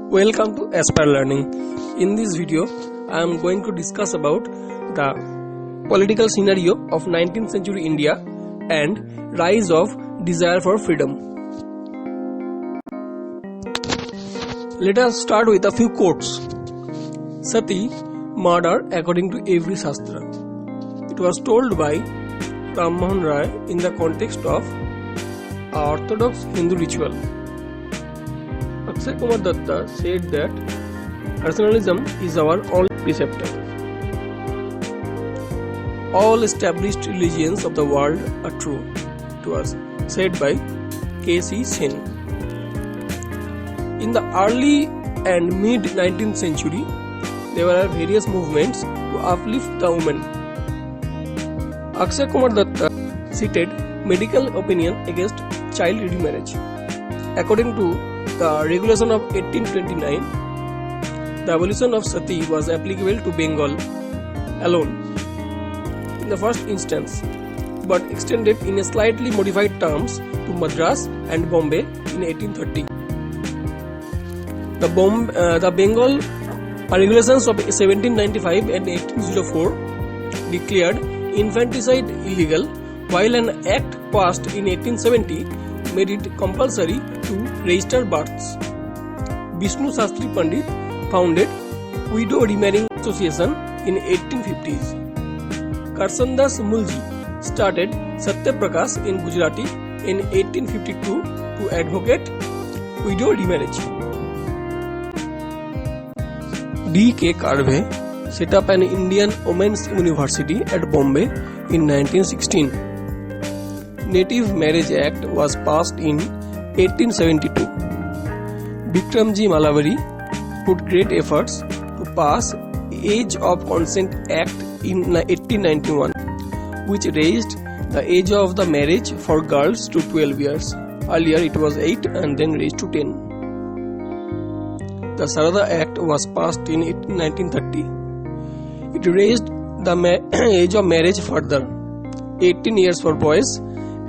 Welcome to Aspire Learning. In this video, I am going to discuss about the political scenario of 19th century India and rise of desire for freedom. Let us start with a few quotes. Sati, murder according to every Shastra. It was told by Ram Mohan Roy in the context of a orthodox Hindu ritual. Akshay Kumar Datta said that rationalism is our only preceptor. All established religions of the world are true. It was said by K.C. Sen. In the early and mid 19th century, there were various movements to uplift the women. Akshay Kumar Datta cited medical opinion against child remarriage. According to the regulation of 1829, the abolition of sati was applicable to Bengal alone in the first instance, but extended in a slightly modified terms to Madras and Bombay in 1830. The Bengal regulations of 1795 and 1804 declared infanticide illegal, while an act passed in 1870 made it compulsory to register births. Vishnu Shastri Pandit founded Widow Remarrying Association in 1850s. Karsandas Mulji started Satya Prakash in Gujarati in 1852 to advocate widow remarriage. D.K. Karve set up an Indian Women's University at Bombay in 1916. Native Marriage Act was passed in 1872. Bikramji Malabari put great efforts to pass Age of Consent Act in 1891, which raised the age of the marriage for girls to 12 years. Earlier it was 8 and then raised to 10. The Sarada Act was passed in 1930. It raised the age of marriage further, 18 years for boys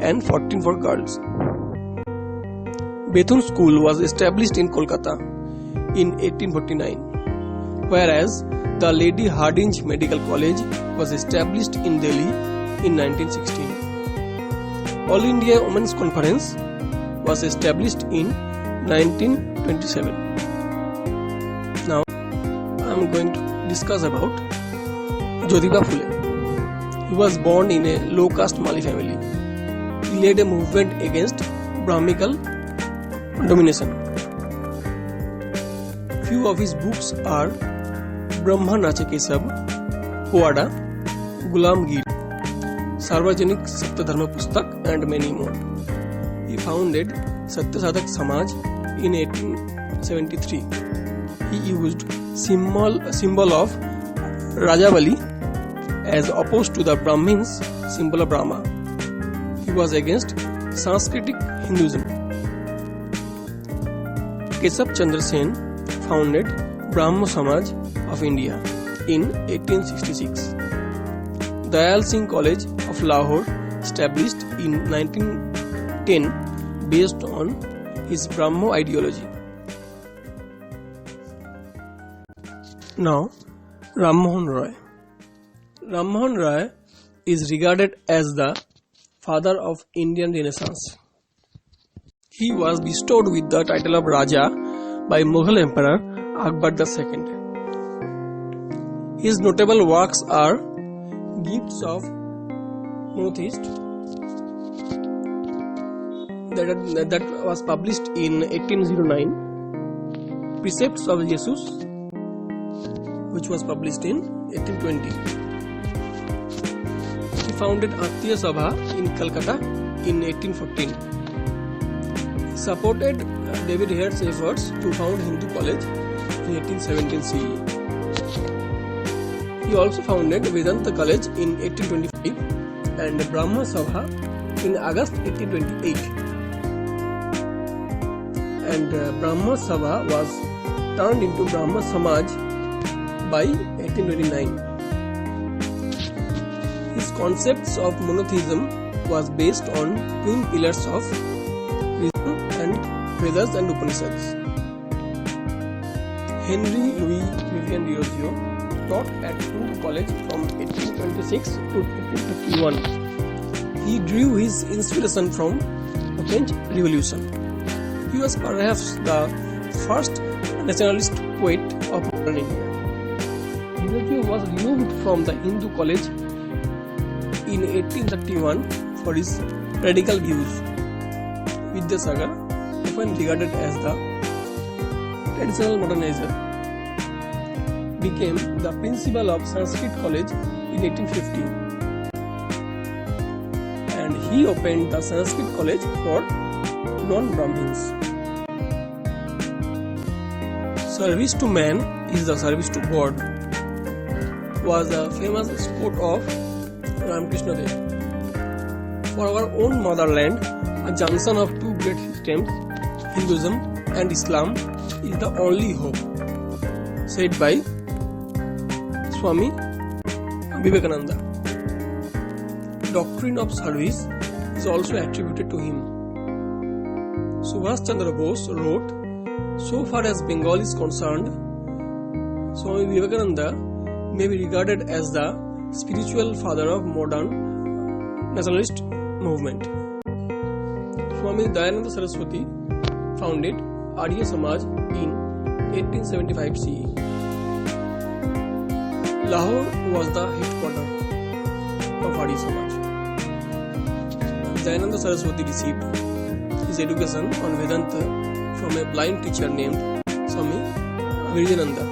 and 14 for girls. Bethune School was established in Kolkata in 1849, whereas the Lady Hardinge Medical College was established in Delhi in 1916. All India Women's Conference was established in 1927. Now I am going to discuss about Jyotiba Phule. He was born in a low-caste Mali family. He led a movement against Brahminical domination. Few of his books are Brahma Nache Kesab, Powada, Gulamgiri, Sarvajanik Satyadharma Pustak, and many more. He founded Satya Sadhak Samaj in 1873. He used symbol of Rajabali as opposed to the Brahmins symbol of Brahma. He was against Sanskritic Hinduism. Kesab Chandra Sen founded Brahmo Samaj of India in 1866. Dayal Singh College of Lahore established in 1910 based on his Brahmo ideology. Now, Ram Mohan Roy. Ram Mohan Roy is regarded as the father of Indian Renaissance. He was bestowed with the title of Raja by Mughal Emperor Akbar II. His notable works are Gifts of Monotheist that was published in 1809, Precepts of Jesus, which was published in 1820. He founded Attiya Sabha in Calcutta in 1814. He supported David Hare's efforts to found Hindu College in 1817 CE. He also founded Vedanta College in 1825 and Brahma Sabha in August 1828. And Brahma Sabha was turned into Brahma Samaj by 1829. His concepts of monotheism was based on twin pillars of reason and Vedas and Upanishads. Henry Louis Vivian Diogeo taught at Hindu College from 1826 to 1851. He drew his inspiration from the French Revolution. He was perhaps the first nationalist poet of modern India. Diogeo was removed from the Hindu College in 1831 for his radical views. Vidyasagar, often regarded as the traditional modernizer, became the principal of Sanskrit College in 1850, and he opened the Sanskrit College for non-Brahmins. Service to man is the service to God was a famous quote of Ramakrishna Dev. For our own motherland, a junction of two great systems, Hinduism and Islam, is the only hope, said by Swami Vivekananda. Doctrine of service is also attributed to him. Subhash Chandra Bose wrote, "So far as Bengal is concerned, Swami Vivekananda may be regarded as the spiritual father of modern nationalist movement." Swami Dayananda Saraswati founded Arya Samaj in 1875 CE. Lahore was the headquarters of Arya Samaj. Dayananda Saraswati received his education on Vedanta from a blind teacher named Swami Virajananda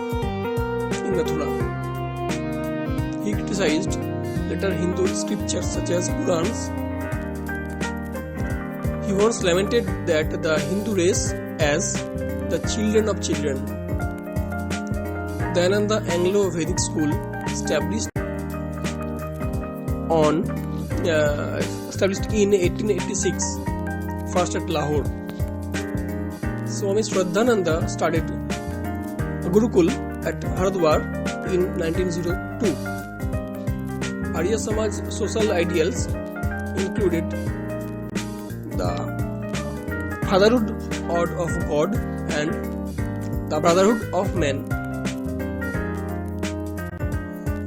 in Mathura. He criticized later Hindu scriptures such as Purans. He once lamented that the Hindu race as the children of children. Dayananda Anglo-Vedic School established in 1886, first at Lahore. Swami Shraddhananda started a Gurukul at Haridwar in 1902. Arya Samaj social ideals included the fatherhood of God and the brotherhood of man.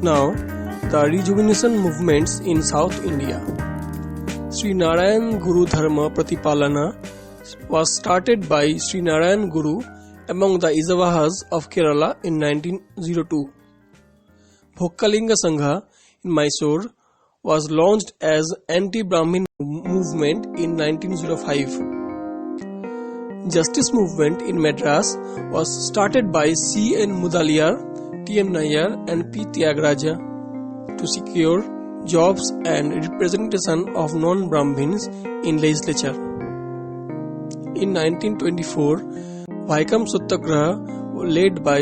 Now, the rejuvenation movements in South India. Sri Narayan Guru Dharma Pratipalana was started by Sri Narayan Guru among the Ijavahas of Kerala in 1902. Bhokkalinga Sangha in Mysore was launched as anti-Brahmin movement in 1905. Justice movement in Madras was started by C.N. Mudaliar, T.M. Nayyar and P. Tyagaraja to secure jobs and representation of non-Brahmins in legislature. In 1924, Vaikam Satyagraha led by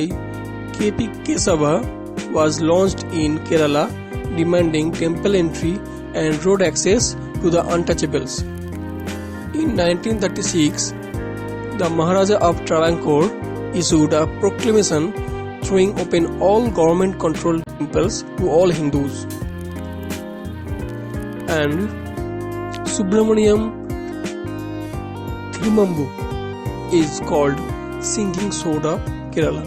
K.P. Kesava was launched in Kerala, demanding temple entry and road access to the untouchables. In 1936, the Maharaja of Travancore issued a proclamation throwing open all government-controlled temples to all Hindus. And Subramaniam Thirumambu is called Singing Sword of Kerala.